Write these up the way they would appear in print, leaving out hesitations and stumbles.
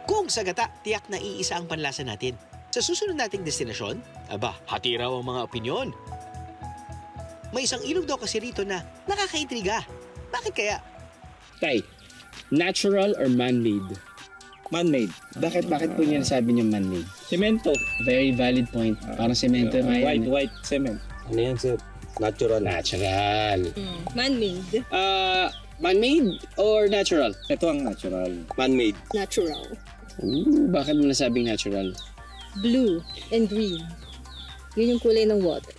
Kung sagata, tiyak na iisa ang panlasa natin. Sa susunod nating destinasyon, hati raw ang mga opinyon. May isang ilog daw kasi rito na nakakaintriga. Bakit kaya? Tay, natural or man-made? Man-made. Bakit po niya nasabi niyo man-made? Semento. Very valid point. Parang semento nga yan. White cement. Ano yan, sir? Natural. Natural. Man-made. Man-made or natural? Ito ang natural. Man-made. Natural. Bakit mo nasabing natural? Blue and green. Yun yung kulay ng water.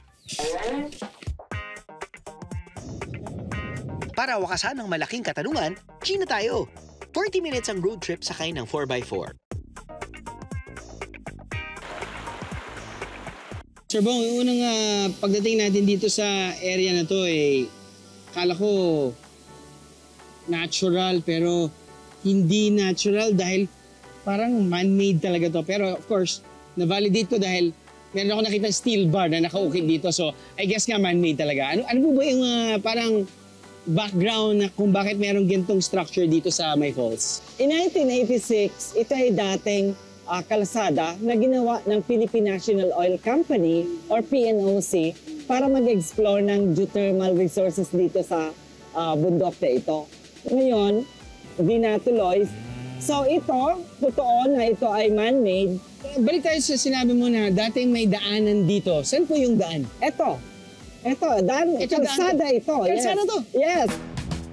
Para wakasan ang malaking katanungan, Gina tayo. 40 minutes ang road trip sakay ng 4x4. Sir Bong, yung unang pagdating natin dito sa area na to kala ko natural pero hindi natural dahil parang man-made talaga to. Pero of course, na-validate ko dahil meron ako nakita steel bar na naka-ukit dito. So I guess nga man-made talaga. Ano po ba yung parang background na kung bakit merong gintong structure dito sa May Falls? In 1986, ito ay dating kalsada na ginawa ng Philippine National Oil Company or PNOC para mag-explore ng geothermal resources dito sa bundok na ito. Ngayon, di natuloy. So ito, totoo na ito ay man-made. Balik tayo sa sinabi mo na dating may daanan dito. Saan po yung daan? Ito, kalsada ito. Kalsada to? Yes.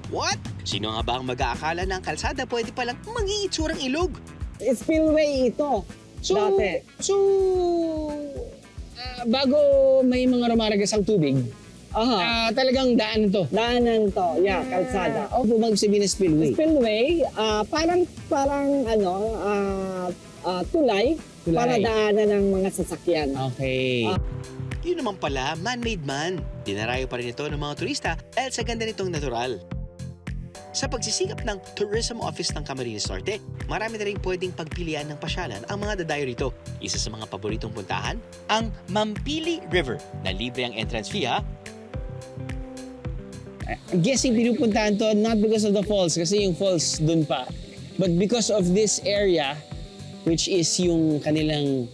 What? Sino nga ba ang mag-aakala ng kalsada pwede palang mag-iitsurang ilog? Spillway ito. Dati. Bago may mga rumaragas ang tubig, talagang daanan to? Daanan to, kalsada. Ano po bang sabihin na spillway? Spillway, parang tulay para daanan ng mga sasakyan. Okay. Yun naman pala, man-made man. Dinarayo pa rin ito ng mga turista dahil sa ganda nitong natural. Sa pagsisikap ng Tourism Office ng Camarines Norte, marami na rin pwedeng pagpilian ng pasyalan ang mga dadayo rito. Isa sa mga paboritong puntahan, ang Mampili River na libre ang entrance fee ha. I'm guessing pinupuntahan to not because of the falls, kasi yung falls dun pa. But because of this area, which is yung kanilang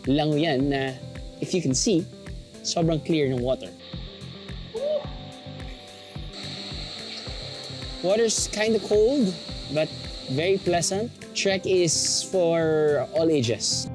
languyan na, if you can see, sobrang clear ng water. Water's kind of cold, but very pleasant. Trek is for all ages.